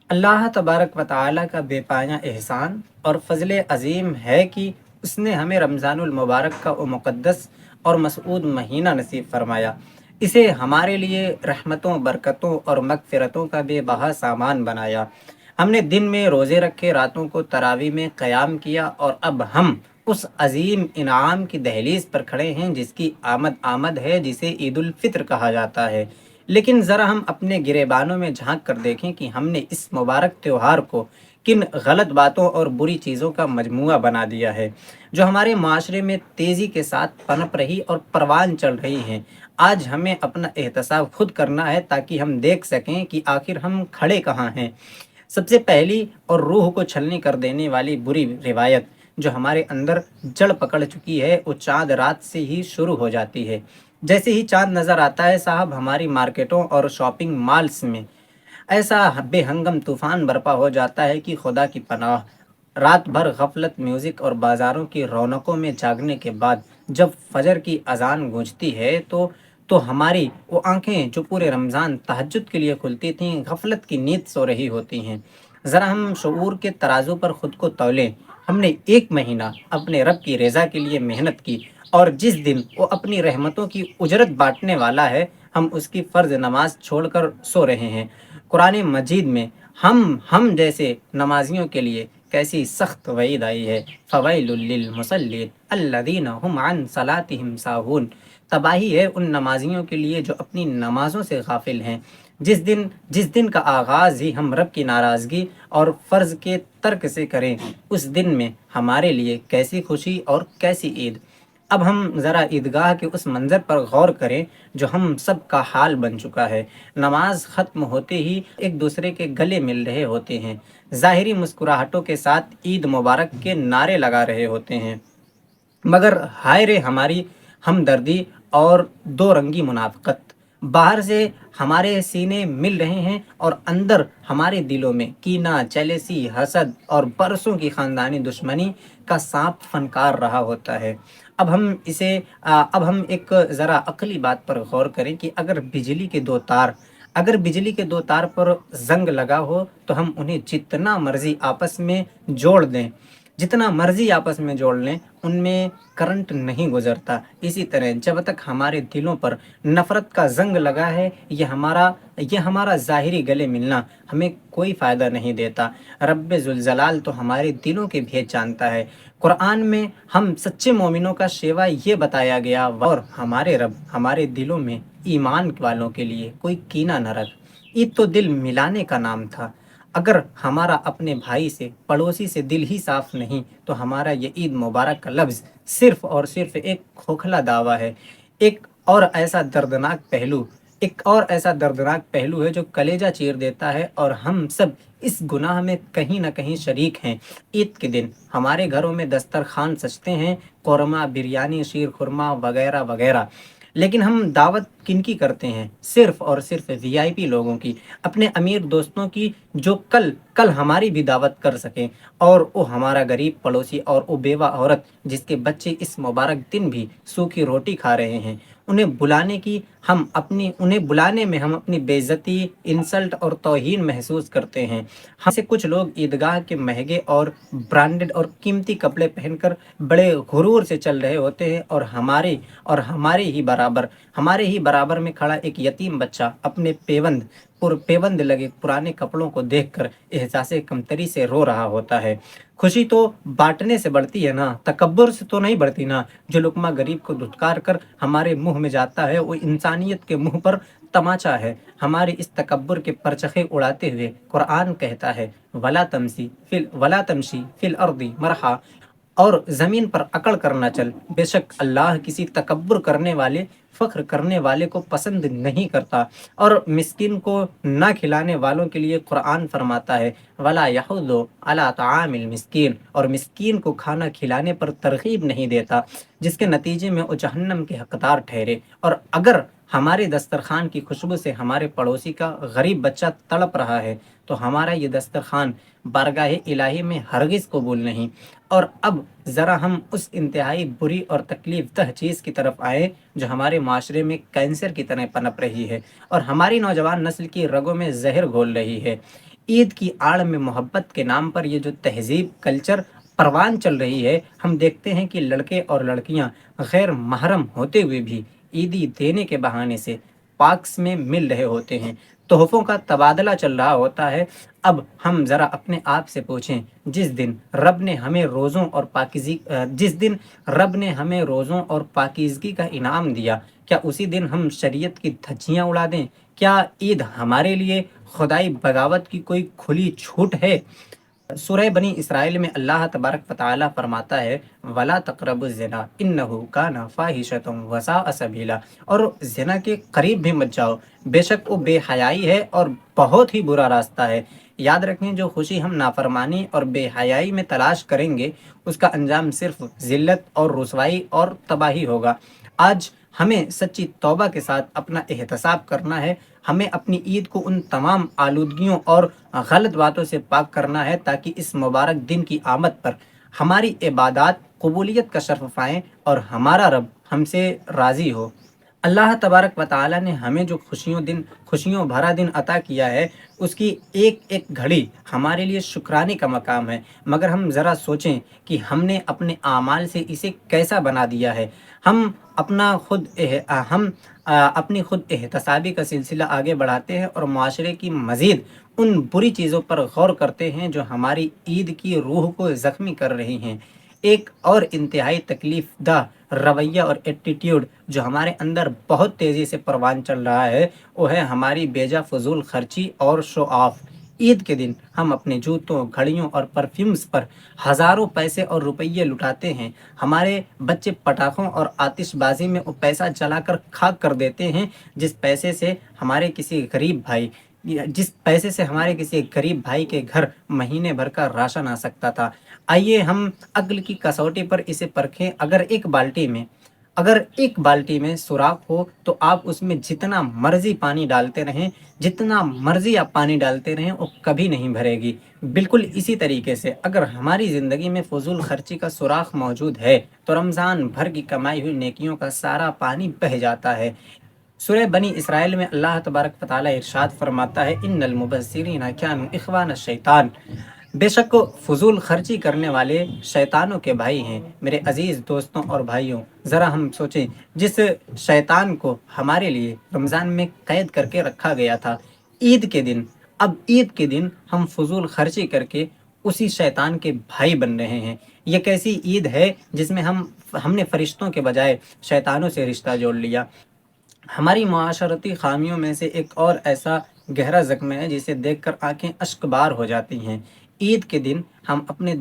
اللہ تبارک و تعالی کا بے پایہ احسان اور فضل عظیم ہے کہ اس نے ہمیں رمضان المبارک کا وہ مقدس اور مسعود مہینہ نصیب فرمایا۔ اسے ہمارے لیے رحمتوں، برکتوں اور مغفرتوں کا بے بہا سامان بنایا۔ ہم نے دن میں روزے رکھے، راتوں کو تراویح میں قیام کیا، اور اب ہم اس عظیم انعام کی دہلیز پر کھڑے ہیں جس کی آمد آمد ہے، جسے عید الفطر کہا جاتا ہے۔ لیکن ذرا ہم اپنے گریبانوں میں جھانک کر دیکھیں کہ ہم نے اس مبارک تہوار کو کن غلط باتوں اور بری چیزوں کا مجموعہ بنا دیا ہے، جو ہمارے معاشرے میں تیزی کے ساتھ پنپ رہی اور پروان چڑھ رہی ہیں۔ آج ہمیں اپنا احتساب خود کرنا ہے تاکہ ہم دیکھ سکیں کہ آخر ہم کھڑے کہاں ہیں۔ سب سے پہلی اور روح کو چھلنی کر دینے والی بری روایت جو ہمارے اندر جڑ پکڑ چکی ہے، وہ چاند رات سے ہی شروع ہو جاتی ہے۔ جیسے ہی چاند نظر آتا ہے صاحب، ہماری مارکیٹوں اور شاپنگ مالز میں ایسا بے ہنگم طوفان برپا ہو جاتا ہے کہ خدا کی پناہ۔ رات بھر غفلت، میوزک اور بازاروں کی رونقوں میں جاگنے کے بعد جب فجر کی اذان گونجتی ہے تو ہماری وہ آنکھیں جو پورے رمضان تہجد کے لیے کھلتی تھیں، غفلت کی نیند سو رہی ہوتی ہیں۔ ذرا ہم شعور کے ترازو پر خود کو تولیں۔ ہم نے ایک مہینہ اپنے رب کی رضا کے لیے محنت کی، اور جس دن وہ اپنی رحمتوں کی اجرت بانٹنے والا ہے، ہم اس کی فرض نماز چھوڑ کر سو رہے ہیں۔ قرآن مجید میں ہم جیسے نمازیوں کے لیے کیسی سخت وعید آئی ہے۔ فویل للمصلین الذین هم عن صلاتهم ساہون۔ تباہی ہے ان نمازیوں کے لیے جو اپنی نمازوں سے غافل ہیں۔ جس دن کا آغاز ہی ہم رب کی ناراضگی اور فرض کے ترک سے کریں، اس دن میں ہمارے لیے کیسی خوشی اور کیسی عید۔ اب ہم ذرا عیدگاہ کے اس منظر پر غور کریں جو ہم سب کا حال بن چکا ہے۔ نماز ختم ہوتے ہی ایک دوسرے کے گلے مل رہے ہوتے ہیں، ظاہری مسکراہٹوں کے ساتھ عید مبارک کے نعرے لگا رہے ہوتے ہیں، مگر ہائے رے ہماری ہمدردی اور دو رنگی منافقت! باہر سے ہمارے سینے مل رہے ہیں اور اندر ہمارے دلوں میں کینہ، چیلسی، حسد اور برسوں کی خاندانی دشمنی کا سانپ فنکار رہا ہوتا ہے۔ اب ہم ایک ذرا عقلی بات پر غور کریں کہ اگر بجلی کے دو تار پر زنگ لگا ہو تو ہم انہیں جتنا مرضی آپس میں جوڑ لیں، ان میں کرنٹ نہیں گزرتا۔ اسی طرح جب تک ہمارے دلوں پر نفرت کا زنگ لگا ہے، یہ ہمارا ظاہری گلے ملنا ہمیں کوئی فائدہ نہیں دیتا۔ رب ذوالجلال تو ہمارے دلوں کے بھید جانتا ہے۔ قرآن میں ہم سچے مومنوں کا شیوا یہ بتایا گیا، اور ہمارے رب ہمارے دلوں میں ایمان والوں کے لیے کوئی کینہ نہ رکھ۔ عید تو دل ملانے کا نام تھا۔ اگر ہمارا اپنے بھائی سے، پڑوسی سے دل ہی صاف نہیں تو ہمارا یہ عید مبارک کا لفظ صرف اور صرف ایک کھوکھلا دعویٰ ہے۔ ایک اور ایسا دردناک پہلو ہے جو کلیجہ چیر دیتا ہے، اور ہم سب اس گناہ میں کہیں نہ کہیں شریک ہیں۔ عید کے دن ہمارے گھروں میں دسترخوان سجتے ہیں، قورمہ، بریانی، شیر خورما وغیرہ وغیرہ، لیکن ہم دعوت کن کی کرتے ہیں؟ صرف اور صرف وی آئی پی لوگوں کی، اپنے امیر دوستوں کی، جو کل ہماری بھی دعوت کر سکیں، اور وہ ہمارا غریب پڑوسی اور وہ بیوہ عورت جس کے بچے اس مبارک دن بھی سوکھی روٹی کھا رہے ہیں، انہیں بلانے میں ہم اپنی بے عزتی، انسلٹ اور توہین محسوس کرتے ہیں۔ ہم سے کچھ لوگ عیدگاہ کے مہنگے اور برانڈڈ اور قیمتی کپڑے پہن کر بڑے غرور سے چل رہے ہوتے ہیں، اور ہمارے ہی برابر میں کھڑا ایک یتیم بچہ اپنے پیوند لگے پرانے کپڑوں کو دیکھ کر احساس کمتری سے رو رہا ہوتا ہے۔ خوشی تو بانٹنے سے بڑھتی ہے نا، تکبر سے تو نہیں بڑھتی نا۔ جو لقمہ غریب کو دھتکار کر ہمارے منہ میں جاتا ہے، وہ انسانیت کے منہ پر تماچا ہے۔ ہمارے اس تکبر کے پرچخے اڑاتے ہوئے قرآن کہتا ہے، ولا تمشی فی الارض مرحا، اور زمین پر اکڑ کر نہ چل۔ بے شک اللہ کسی تکبر کرنے والے، فخر کرنے والے کو پسند نہیں کرتا۔ اور مسکین کو نہ کھلانے والوں کے لیے قرآن فرماتا ہے، ولا یحض علی طعام المسکین، اور مسکین کو کھانا کھلانے پر ترغیب نہیں دیتا، جس کے نتیجے میں وہ جہنم کے حقدار ٹھہرے۔ اور اگر ہمارے دسترخوان کی خوشبو سے ہمارے پڑوسی کا غریب بچہ تڑپ رہا ہے تو ہمارا یہ دسترخوان بارگاہ الہی میں ہرگز قبول نہیں۔ اور اب ذرا ہم اس انتہائی بری اور تکلیف دہ چیز کی طرف آئیں جو ہمارے معاشرے میں کینسر کی طرح پنپ رہی ہے اور ہماری نوجوان نسل کی رگوں میں زہر گھول رہی ہے۔ عید کی آڑ میں محبت کے نام پر یہ جو تہذیب کلچر پروان چل رہی ہے، ہم دیکھتے ہیں کہ لڑکے اور لڑکیاں غیر محرم ہوتے ہوئے بھی عیدی دینے کے بہانے سے پارکس میں مل رہے ہوتے ہیں، تحفوں کا تبادلہ چل رہا ہوتا ہے۔ اب ہم ذرا اپنے آپ سے پوچھیں، جس دن رب نے ہمیں روزوں اور پاکیزگی کا انعام دیا، کیا اسی دن ہم شریعت کی دھجیاں اڑا دیں؟ کیا عید ہمارے لیے خدائی بغاوت کی کوئی کھلی چھوٹ ہے؟ سورہ بنی اسرائیل میں اللہ تبارک و تعالیٰ فرماتا ہے وَلَا تَقْرَبُوا الزِّنَا إِنَّهُ كَانَ فَاحِشَةً وَسَاءَ سَبِيلًا، اور زنا کے قریب بھی مت جاؤ، بے شک وہ بے حیائی ہے اور بہت ہی برا راستہ ہے۔ یاد رکھیں، جو خوشی ہم نافرمانی اور بے حیائی میں تلاش کریں گے، اس کا انجام صرف ذلت اور رسوائی اور تباہی ہوگا۔ آج ہمیں سچی توبہ کے ساتھ اپنا احتساب کرنا ہے، ہمیں اپنی عید کو ان تمام آلودگیوں اور غلط باتوں سے پاک کرنا ہے، تاکہ اس مبارک دن کی آمد پر ہماری عبادات قبولیت کا شرف پائیں اور ہمارا رب ہم سے راضی ہو۔ اللہ تبارک و تعالیٰ نے ہمیں جو خوشیوں بھرا دن عطا کیا ہے، اس کی ایک ایک گھڑی ہمارے لیے شکرانے کا مقام ہے، مگر ہم ذرا سوچیں کہ ہم نے اپنے اعمال سے اسے کیسا بنا دیا ہے۔ ہم اپنی خود احتسابی کا سلسلہ آگے بڑھاتے ہیں اور معاشرے کی مزید ان بری چیزوں پر غور کرتے ہیں جو ہماری عید کی روح کو زخمی کر رہی ہیں۔ ایک اور انتہائی تکلیف دہ رویہ اور ایٹیٹیوڈ جو ہمارے اندر بہت تیزی سے پروان چل رہا ہے، وہ ہے ہماری بیجا فضول خرچی اور شو آف۔ عید کے دن ہم اپنے جوتوں، گھڑیوں اور پرفیومز پر ہزاروں پیسے اور روپیے لٹاتے ہیں۔ ہمارے بچے پٹاخوں اور آتش بازی میں وہ پیسہ جلا کر خاک کر دیتے ہیں جس پیسے سے ہمارے کسی غریب بھائی کے گھر مہینے بھر کا راشن آ سکتا تھا۔ آئیے ہم عقل کی کسوٹی پر اسے پرکھیں۔ اگر ایک بالٹی میں سوراخ ہو تو آپ اس میں جتنا مرضی پانی ڈالتے رہیں، جتنا مرضی آپ پانی ڈالتے رہیں، وہ کبھی نہیں بھرے گی۔ بالکل اسی طریقے سے اگر ہماری زندگی میں فضول خرچی کا سوراخ موجود ہے تو رمضان بھر کی کمائی ہوئی نیکیوں کا سارا پانی بہہ جاتا ہے۔ سورہ بنی اسرائیل میں اللہ تبارک و تعالیٰ ارشاد فرماتا ہے ان المبذرین کانوا اخوان الشیطان، بے شک فضول خرچی کرنے والے شیطانوں کے بھائی ہیں۔ میرے عزیز دوستوں اور بھائیوں، ذرا ہم سوچیں، جس شیطان کو ہمارے لیے رمضان میں قید کر کے رکھا گیا تھا، عید کے دن ہم فضول خرچی کر کے اسی شیطان کے بھائی بن رہے ہیں۔ یہ کیسی عید ہے جس میں ہم نے فرشتوں کے بجائے شیطانوں سے رشتہ جوڑ لیا۔ ہماری معاشرتی خامیوں میں سے ایک اور ایسا گہرا زخم ہے جسے دیکھ کر آنکھیں اشک بار ہو جاتی ہیں۔ عید کے دن ہم اپنے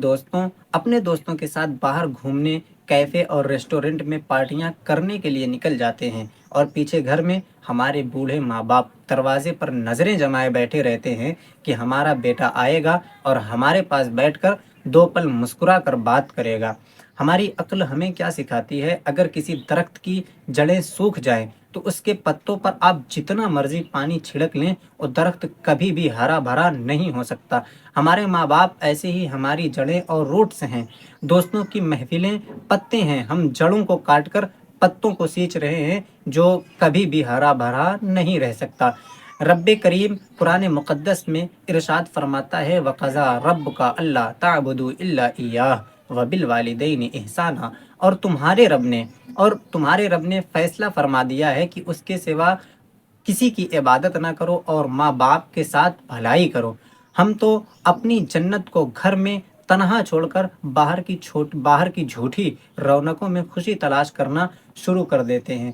دوستوں کے ساتھ باہر گھومنے، کیفے اور ریسٹورنٹ میں پارٹیاں کرنے کے لیے نکل جاتے ہیں، اور پیچھے گھر میں ہمارے بوڑھے ماں باپ دروازے پر نظریں جمائے بیٹھے رہتے ہیں کہ ہمارا بیٹا آئے گا اور ہمارے پاس بیٹھ کر دو پل مسکرا کر بات کرے گا۔ ہماری عقل ہمیں کیا سکھاتی ہے؟ اگر کسی درخت کی جڑیں سوکھ جائیں تو اس کے پتوں پر آپ جتنا مرضی پانی چھڑک لیں، وہ درخت کبھی بھی ہرا بھرا نہیں ہو سکتا۔ ہمارے ماں باپ ایسے ہی ہماری جڑیں اور روٹس ہیں۔ دوستوں کی محفلیں پتے ہیں، ہم جڑوں کو کاٹ کر پتوں کو سینچ رہے ہیں جو کبھی بھی ہرا بھرا نہیں رہ سکتا۔ رب کریم قرآن مقدس میں ارشاد فرماتا ہے وَقَضَىٰ رَبُّكَ أَلَّا تَعْبُدُوا إِلَّا إِيَّاهُ وَبِالْوَالِدَيْنِ إِحْسَانًا، اور تمہارے رب نے فیصلہ فرما دیا ہے کہ اس کے سوا کسی کی عبادت نہ کرو اور ماں باپ کے ساتھ بھلائی کرو۔ ہم تو اپنی جنت کو گھر میں تنہا چھوڑ کر باہر کی جھوٹی رونقوں میں خوشی تلاش کرنا شروع کر دیتے ہیں۔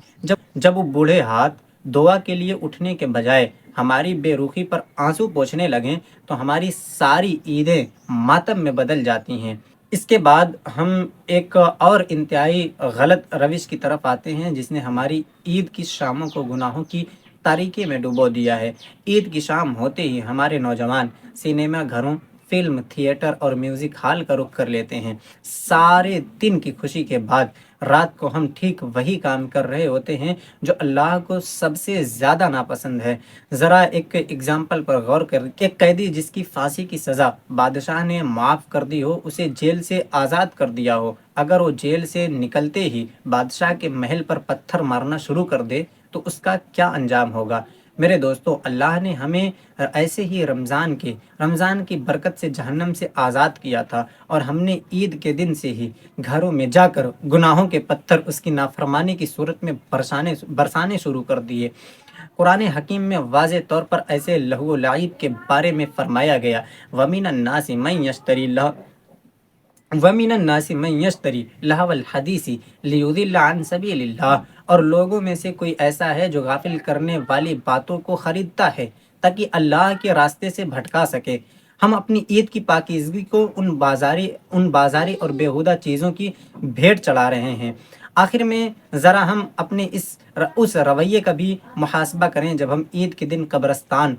جب وہ بوڑھے ہاتھ دعا کے لیے اٹھنے کے بجائے ہماری بے رخی پر آنسو پوچھنے لگیں تو ہماری ساری عیدیں ماتم میں بدل جاتی ہیں۔ اس کے بعد ہم ایک اور انتہائی غلط روش کی طرف آتے ہیں جس نے ہماری عید کی شاموں کو گناہوں کی تاریکی میں ڈبو دیا ہے۔ عید کی شام ہوتے ہی ہمارے نوجوان سینما گھروں، فلم تھیٹر اور میوزک ہال کا رخ کر لیتے ہیں۔ سارے دن کی خوشی کے بعد رات کو ہم ٹھیک وہی کام کر رہے ہوتے ہیں جو اللہ کو سب سے زیادہ ناپسند ہے۔ ذرا ایک ایگزامپل پر غور کر، ایک قیدی جس کی پھانسی کی سزا بادشاہ نے معاف کر دی ہو، اسے جیل سے آزاد کر دیا ہو، اگر وہ جیل سے نکلتے ہی بادشاہ کے محل پر پتھر مارنا شروع کر دے تو اس کا کیا انجام ہوگا؟ میرے دوستو، اللہ نے ہمیں ایسے ہی رمضان کی برکت سے جہنم سے آزاد کیا تھا، اور ہم نے عید کے دن سے ہی گھروں میں جا کر گناہوں کے پتھر اس کی نافرمانی کی صورت میں برسانے شروع کر دیے۔ قرآن حکیم میں واضح طور پر ایسے لہو و لعب کے بارے میں فرمایا گیا، وَمِنَ النَّاسِ مَن يَشْتَرِي وَمِنَ النَّاسِ مَن يَشْتَرِي لَهْوَ الْحَدِيثِ لِيُضِلَّ عَن سَبِيلِ اللَّهِ، اور لوگوں میں سے کوئی ایسا ہے جو غافل کرنے والی باتوں کو خریدتا ہے تاکہ اللہ کے راستے سے بھٹکا سکے۔ ہم اپنی عید کی پاکیزگی کو ان بازاری اور بیہودہ چیزوں کی بھیٹ چڑھا رہے ہیں۔ آخر میں ذرا ہم اپنے اس رویے کا بھی محاسبہ کریں جب ہم عید کے دن قبرستان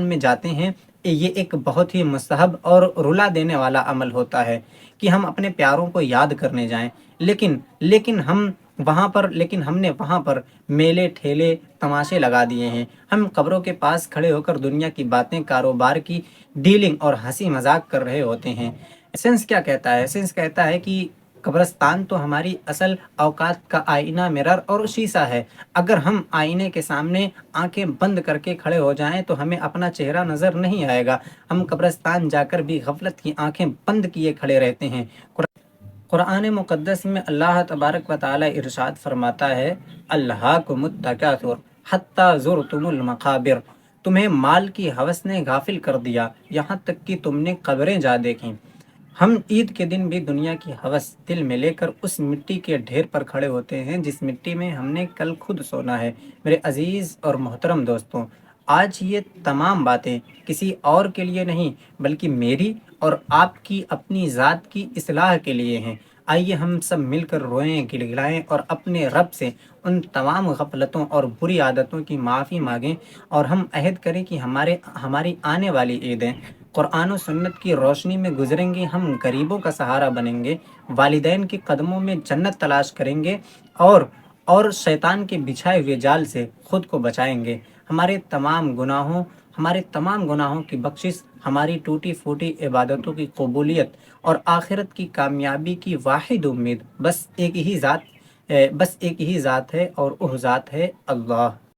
میں جاتے ہیں۔ یہ ایک بہت ہی مستحب اور رلا دینے والا عمل ہوتا ہے کہ ہم اپنے پیاروں کو یاد کرنے جائیں، لیکن ہم نے وہاں پر میلے ٹھیلے تماشے لگا دیے ہیں۔ ہم قبروں کے پاس کھڑے ہو کر دنیا کی باتیں، کاروبار کی ڈیلنگ اور ہنسی مذاق کر رہے ہوتے ہیں۔ سینس کیا کہتا ہے؟ سینس کہتا ہے کہ قبرستان تو ہماری اصل اوقات کا آئینہ، مرر اور شیشہ ہے۔ اگر ہم آئینے کے سامنے آنکھیں بند کر کے کھڑے ہو جائیں تو ہمیں اپنا چہرہ نظر نہیں آئے گا۔ ہم قبرستان جا کر بھی غفلت کی آنکھیں بند کیے کھڑے رہتے ہیں۔ قرآن مقدس میں اللہ تبارک و تعالی ارشاد فرماتا ہے، الہاکم التکاثر حتی زرتم المقابر، تمہیں مال کی ہوس نے غافل کر دیا یہاں تک کہ تم نے قبریں جا دیکھیں۔ ہم عید کے دن بھی دنیا کی ہوس دل میں لے کر اس مٹی کے ڈھیر پر کھڑے ہوتے ہیں جس مٹی میں ہم نے کل خود سونا ہے۔ میرے عزیز اور محترم دوستوں، آج یہ تمام باتیں کسی اور کے لیے نہیں بلکہ میری اور آپ کی اپنی ذات کی اصلاح کے لیے ہیں۔ آئیے ہم سب مل کر روئیں، گڑگڑائیں اور اپنے رب سے ان تمام غفلتوں اور بری عادتوں کی معافی مانگیں، اور ہم عہد کریں کہ ہماری آنے والی عیدیں قرآن و سنت کی روشنی میں گزریں گی۔ ہم غریبوں کا سہارا بنیں گے، والدین کے قدموں میں جنت تلاش کریں گے، اور شیطان کے بچھائے ہوئے جال سے خود کو بچائیں گے۔ ہمارے تمام گناہوں کی بخشش، ہماری ٹوٹی پھوٹی عبادتوں کی قبولیت اور آخرت کی کامیابی کی واحد امید بس ایک ہی ذات ہے، اور وہ ذات ہے اللہ۔